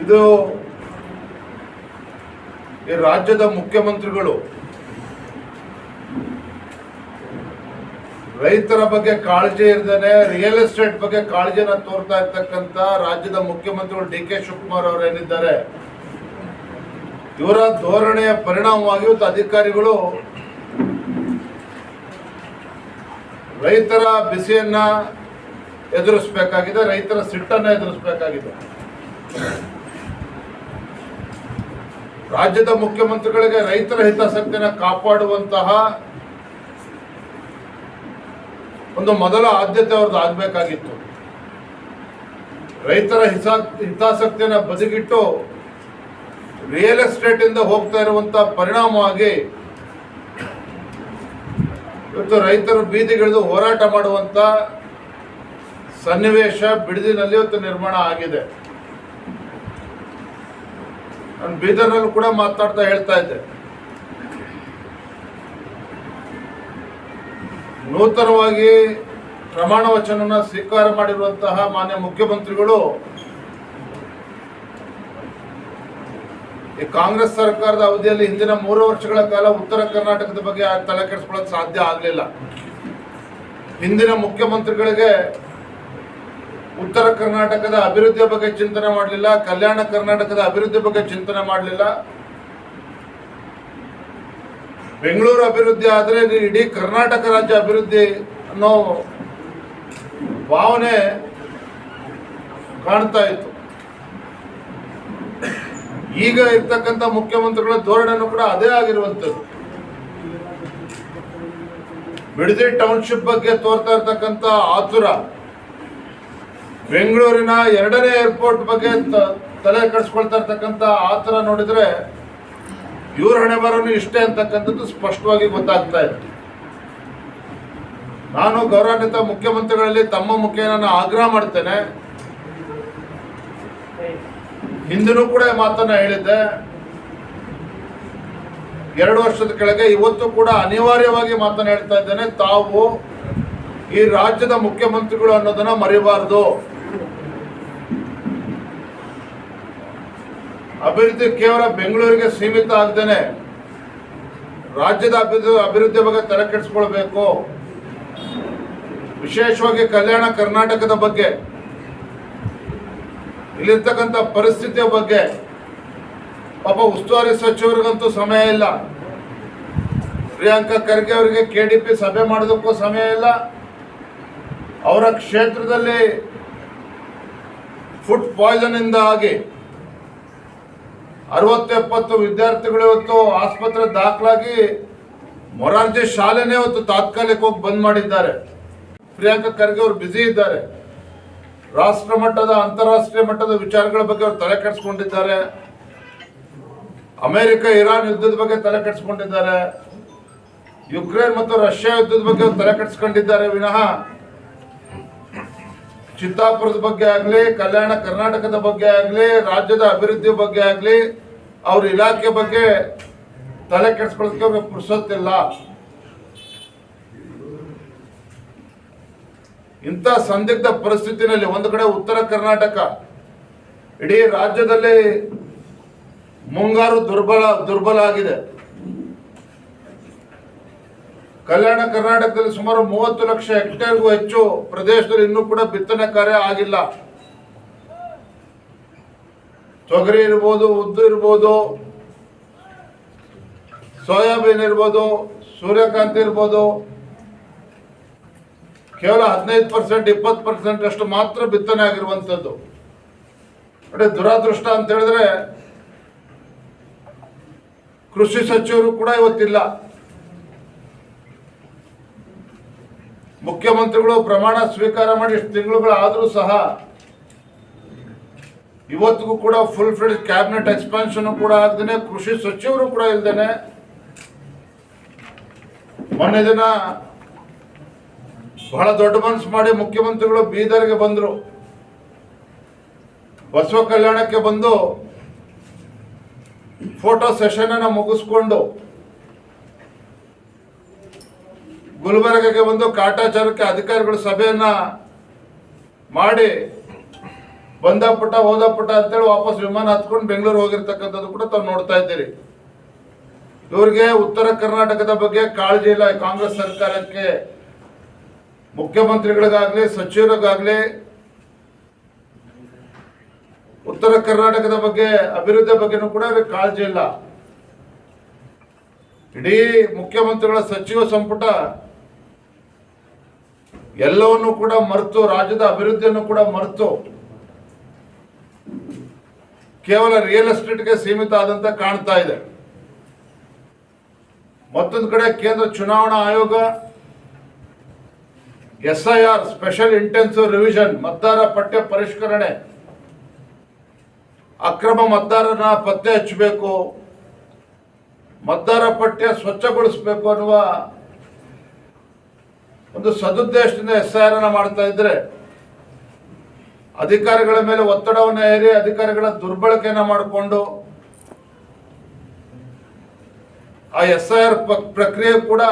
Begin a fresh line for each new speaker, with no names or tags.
ಇದು ಈ ರಾಜ್ಯದ ಮುಖ್ಯಮಂತ್ರಿಗಳು ರೈತರ ಬಗ್ಗೆ ಕಾಳಜಿ ಇರದೇನೆ ರಿಯಲ್ ಎಸ್ಟೇಟ್ ಬಗ್ಗೆ ಕಾಳಜಿನ ತೋರ್ತಾ ಇರ್ತಕ್ಕಂಥ ರಾಜ್ಯದ ಮುಖ್ಯಮಂತ್ರಿಗಳು ಡಿ.ಕೆ. ಶಿವಕುಮಾರ್ ಅವರು ಏನಿದ್ದಾರೆ, ಇವರ ಧೋರಣೆಯ ಪರಿಣಾಮವಾಗಿ ಇವತ್ತು ಅಧಿಕಾರಿಗಳು ರೈತರ ಬಿಸಿಯನ್ನ ಎದುರಿಸಬೇಕಾಗಿದೆ, ರೈತರ ಸಿಟ್ಟನ್ನ ಎದುರಿಸಬೇಕಾಗಿದೆ. ರಾಜ್ಯದ ಮುಖ್ಯಮಂತ್ರಿಗಳಿಗೆ ರೈತರ ಹಿತಾಸಕ್ತಿಯನ್ನು ಕಾಪಾಡುವಂತಹ ಒಂದು ಮೊದಲ ಆದ್ಯತೆ ಅವ್ರದ್ದು ಆಗಬೇಕಾಗಿತ್ತು. ರೈತರ ಹಿತಾಸಕ್ತಿಯನ್ನು ಬದಿಗಿಟ್ಟು ರಿಯಲ್ ಎಸ್ಟೇಟ್ ಇಂದ ಹೋಗ್ತಾ ಇರುವಂತಹ ಪರಿಣಾಮವಾಗಿ ಇವತ್ತು ರೈತರು ಬೀದಿಗಿಳಿದು ಹೋರಾಟ ಮಾಡುವಂತ ಸನ್ನಿವೇಶ ಬಿಡದಿನಲ್ಲಿ ಇವತ್ತು ನಿರ್ಮಾಣ ಆಗಿದೆ. ನಾನು ಬೀದರ್ನಲ್ಲೂ ಕೂಡ ಮಾತನಾಡ್ತಾ ಹೇಳ್ತಾ ಇದ್ದೆ, ನೂತನವಾಗಿ ಪ್ರಮಾಣ ವಚನ ಸ್ವೀಕಾರ ಮಾಡಿರುವಂತಹ ಮಾನ್ಯ ಮುಖ್ಯಮಂತ್ರಿಗಳು ಈ ಕಾಂಗ್ರೆಸ್ ಸರ್ಕಾರದ ಅವಧಿಯಲ್ಲಿ ಹಿಂದಿನ 3 ವರ್ಷಗಳ ಕಾಲ ಉತ್ತರ ಕರ್ನಾಟಕದ ಬಗ್ಗೆ ತಲೆ ಕೆಡಿಸ್ಕೊಳ್ಳೋಕೆ ಸಾಧ್ಯ ಆಗಲಿಲ್ಲ. ಹಿಂದಿನ ಮುಖ್ಯಮಂತ್ರಿಗಳಿಗೆ ಉತ್ತರ ಕರ್ನಾಟಕದ ಅಭಿವೃದ್ಧಿಯ ಬಗ್ಗೆ ಚಿಂತನೆ ಮಾಡಲಿಲ್ಲ, ಕಲ್ಯಾಣ ಕರ್ನಾಟಕದ ಅಭಿವೃದ್ಧಿ ಬಗ್ಗೆ ಚಿಂತನೆ ಮಾಡಲಿಲ್ಲ. ಬೆಂಗಳೂರು ಅಭಿವೃದ್ಧಿ ಆದರೆ ಇಡೀ ಕರ್ನಾಟಕ ರಾಜ್ಯ ಅಭಿವೃದ್ಧಿ ಅನ್ನೋ ಭಾವನೆ ಕಾಣ್ತಾ ಇತ್ತು. ಈಗ ಇರ್ತಕ್ಕಂಥ ಮುಖ್ಯಮಂತ್ರಿಗಳ ಧೋರಣೆನೂ ಕೂಡ ಅದೇ ಆಗಿರುವಂಥದ್ದು. ಬಿಡದಿ ಟೌನ್ಶಿಪ್ ಬಗ್ಗೆ ತೋರ್ತಾ ಇರ್ತಕ್ಕಂಥ ಆತುರ, ಬೆಂಗಳೂರಿನ 2ನೇ ಏರ್ಪೋರ್ಟ್ ಬಗ್ಗೆ ತಲೆ ಕೆಡಿಸ್ಕೊಳ್ತಾ ಇರ್ತಕ್ಕಂಥ ಆತುರ ನೋಡಿದ್ರೆ ಇವ್ರ ಹಣೆ ಬರೋನು ಇಷ್ಟೇ ಅಂತಕ್ಕಂಥದ್ದು ಸ್ಪಷ್ಟವಾಗಿ ಗೊತ್ತಾಗ್ತಾ ಇದೆ. ನಾನು ಗೌರವಾನ್ವಿತ ಮುಖ್ಯಮಂತ್ರಿಗಳಲ್ಲಿ ತಮ್ಮ ಮುಖೇನ ನಾನು ಆಗ್ರಹ ಮಾಡ್ತೇನೆ. ಹಿಂದಿನೂ ಕೂಡ ಮಾತನ್ನ ಹೇಳಿದ್ದೆ, 2 ವರ್ಷದ ಕೆಳಗೆ, ಇವತ್ತು ಕೂಡ ಅನಿವಾರ್ಯವಾಗಿ ಮಾತನ್ನ ಹೇಳ್ತಾ ಇದ್ದೇನೆ, ತಾವು ಈ ರಾಜ್ಯದ ಮುಖ್ಯಮಂತ್ರಿಗಳು ಅನ್ನೋದನ್ನ ಮರಿಬಾರದು. ಅಭಿವೃದ್ಧಿ ಕೇವಲ ಬೆಂಗಳೂರಿಗೆ ಸೀಮಿತ ಆಗದೇನೆ ರಾಜ್ಯದ ಅಭಿವೃದ್ಧಿ ಬಗ್ಗೆ ತಲೆ ಕೆಡಿಸ್ಕೊಳ್ಬೇಕು. ವಿಶೇಷವಾಗಿ ಕಲ್ಯಾಣ ಕರ್ನಾಟಕದ ಬಗ್ಗೆ, ಇಲ್ಲಿರ್ತಕ್ಕಂಥ ಪರಿಸ್ಥಿತಿಯ ಬಗ್ಗೆ ಪಾಪ ಉಸ್ತುವಾರಿ ಸಚಿವರಿಗಂತೂ ಸಮಯ ಇಲ್ಲ. ಪ್ರಿಯಾಂಕಾ ಖರ್ಗೆ ಅವರಿಗೆ KDP ಸಭೆ ಮಾಡೋದಕ್ಕೂ ಸಮಯ ಇಲ್ಲ. ಅವರ ಕ್ಷೇತ್ರದಲ್ಲಿ ಫುಡ್ ಪಾಯ್ಸನ್ ಇಂದ ಆಗಿ 60-70 ವಿದ್ಯಾರ್ಥಿಗಳು ಇವತ್ತು ಆಸ್ಪತ್ರೆ ದಾಖಲಾಗಿ ಮೊರಾರ್ಜಿ ಶಾಲೆನೇ ಇವತ್ತು ತಾತ್ಕಾಲಿಕವಾಗಿ ಬಂದ್ ಮಾಡಿದ್ದಾರೆ. ಪ್ರಿಯಾಂಕಾ ಖರ್ಗೆ ಅವರು ಬ್ಯುಸಿ ಇದ್ದಾರೆ. ರಾಷ್ಟ್ರ ಮಟ್ಟದ ಅಂತಾರಾಷ್ಟ್ರೀಯ ಮಟ್ಟದ ವಿಚಾರಗಳ ಬಗ್ಗೆ ಅವರು ತಲೆ ಕೆಡಿಸ್ಕೊಂಡಿದ್ದಾರೆ. ಅಮೆರಿಕ ಇರಾನ್ ಯುದ್ಧದ ಬಗ್ಗೆ ತಲೆ ಕೆಡಿಸ್ಕೊಂಡಿದ್ದಾರೆ. ಯುಕ್ರೇನ್ ಮತ್ತು ರಷ್ಯಾ ಯುದ್ಧದ ಬಗ್ಗೆ ಅವರು ತಲೆ ಕೆಡಿಸ್ಕೊಂಡಿದ್ದಾರೆ ವಿನಃ ಚಿತ್ತಾಪುರದ ಬಗ್ಗೆ ಆಗಲಿ, ಕಲ್ಯಾಣ ಕರ್ನಾಟಕದ ಬಗ್ಗೆ ಆಗಲಿ, ರಾಜ್ಯದ ಅಭಿವೃದ್ಧಿ ಬಗ್ಗೆ ಆಗಲಿ, ಅವ್ರ ಇಲಾಖೆ ಬಗ್ಗೆ ತಲೆ ಕೆಡಿಸ್ಕೊಳ್ಳೋದಕ್ಕೆ ಅವ್ರಿಗೆ ಪುರ್ಸೊತ್ತಿಲ್ಲ. ಇಂಥ ಸಂದಿಗ್ಧ ಪರಿಸ್ಥಿತಿನಲ್ಲಿ ಒಂದು ಕಡೆ ಉತ್ತರ ಕರ್ನಾಟಕ, ಇಡೀ ರಾಜ್ಯದಲ್ಲಿ ಮುಂಗಾರು ದುರ್ಬಲ ಆಗಿದೆ. ಕಲ್ಯಾಣ ಕರ್ನಾಟಕದಲ್ಲಿ ಸುಮಾರು 30 ಲಕ್ಷ ಹೆಕ್ಟೇರ್ಗೂ ಹೆಚ್ಚು ಪ್ರದೇಶದಲ್ಲಿ ಇನ್ನೂ ಕೂಡ ಬಿತ್ತನೆ ಕಾರ್ಯ ಆಗಿಲ್ಲ. ತೊಗರಿ ಇರ್ಬೋದು, ಉದ್ದು ಇರ್ಬೋದು, ಸೋಯಾಬೀನ್ ಇರ್ಬೋದು, ಸೂರ್ಯಕಾಂತಿ ಇರ್ಬೋದು, ಕೇವಲ 15% 20% ಅಷ್ಟು ಮಾತ್ರ ಬಿತ್ತನೆ ಆಗಿರುವಂಥದ್ದು. ನೋಡಿ, ದುರಾದೃಷ್ಟ ಅಂತ ಹೇಳಿದ್ರೆ ಕೃಷಿ ಸಚಿವರು ಕೂಡ ಇವತ್ತಿಲ್ಲ. ಮುಖ್ಯಮಂತ್ರಿಗಳು ಪ್ರಮಾಣ ಸ್ವೀಕಾರ ಮಾಡಿ ಇಷ್ಟು ತಿಂಗಳುಗಳಾದರೂ ಸಹ ಇವತ್ತಿಗೂ ಕೂಡ ಫುಲ್ ಫ್ಲೆಡ್ಜ್ ಕ್ಯಾಬಿನೆಟ್ ಎಕ್ಸ್ಪಾನ್ಷನ್ ಕೂಡ ಆಗದೇನೆ, ಕೃಷಿ ಸಚಿವರು ಕೂಡ ಇಲ್ದೇನೆ, ಮೊನ್ನೆ ದಿನ ಬಹಳ ದೊಡ್ಡ ಮನಸ್ಸು ಮಾಡಿ ಮುಖ್ಯಮಂತ್ರಿಗಳು ಬೀದರ್ಗೆ ಬಂದರು. ಬಸವ ಕಲ್ಯಾಣಕ್ಕೆ ಬಂದು ಫೋಟೋ ಸೆಷನ್ ಅನ್ನು ಮುಗಿಸ್ಕೊಂಡು ಗುಲ್ಬರ್ಗಕ್ಕೆ ಬಂದು ಕಾಟಾಚಾರಕ್ಕೆ ಅಧಿಕಾರಿಗಳು ಸಭೆಯನ್ನ ಮಾಡಿ ಬಂದ ಪುಟ ಹೋದ ಪುಟ ಅಂತೇಳಿ ವಾಪಸ್ ವಿಮಾನ ಹತ್ಕೊಂಡು ಬೆಂಗಳೂರು ಹೋಗಿರ್ತಕ್ಕಂಥದ್ದು ಕೂಡ ತಾವು ನೋಡ್ತಾ ಇದ್ದೀರಿ. ಇವ್ರಿಗೆ ಉತ್ತರ ಕರ್ನಾಟಕದ ಬಗ್ಗೆ ಕಾಳಜಿ ಇಲ್ಲ. ಕಾಂಗ್ರೆಸ್ ಸರ್ಕಾರಕ್ಕೆ, ಮುಖ್ಯಮಂತ್ರಿಗಳಿಗಾಗ್ಲಿ ಸಚಿವರಿಗಾಗ್ಲಿ ಉತ್ತರ ಕರ್ನಾಟಕದ ಬಗ್ಗೆ, ಅಭಿವೃದ್ಧಿ ಬಗ್ಗೆನೂ ಕೂಡ ಅವ್ರಿಗೆ ಕಾಳಜಿ ಇಲ್ಲ. ಇಡೀ ಮುಖ್ಯಮಂತ್ರಿಗಳ ಸಚಿವ ಸಂಪುಟ ಎಲ್ಲವನ್ನೂ ಕೂಡ ಮರೆತು, ರಾಜ್ಯದ ಅಭಿವೃದ್ಧಿಯನ್ನು ಕೂಡ ಮರೆತು ಕೇವಲ ರಿಯಲ್ ಎಸ್ಟೇಟ್ಗೆ ಸೀಮಿತ ಆದಂತ ಕಾಣ್ತಾ ಇದೆ. ಮತ್ತೊಂದು ಕಡೆ ಕೇಂದ್ರ ಚುನಾವಣಾ ಆಯೋಗ SIR ಸ್ಪೆಷಲ್ ಇಂಟೆನ್ಸಿವ್ ರಿವಿಷನ್, ಮತದಾರ ಪಟ್ಟಿ ಪರಿಷ್ಕರಣೆ, ಅಕ್ರಮ ಮತದಾರನ ಪತ್ತೆ ಹಚ್ಚಬೇಕು, ಮತದಾರ ಪಟ್ಟಿಯ ಸ್ವಚ್ಛಗೊಳಿಸಬೇಕು ಅನ್ನುವ ಒಂದು ಸದುದ್ದೇಶದಿಂದ SIR ಅನ್ನು ಮಾಡ್ತಾ ಇದ್ರೆ, ಅಧಿಕಾರಿಗಳ ಮೇಲೆ ಒತ್ತಡವನ್ನು ಹೇರಿ ಅಧಿಕಾರಿಗಳ ದುರ್ಬಳಕೆಯನ್ನು ಮಾಡಿಕೊಂಡು ಆ SIR ಪ್ರಕ್ರಿಯೆ ಕೂಡ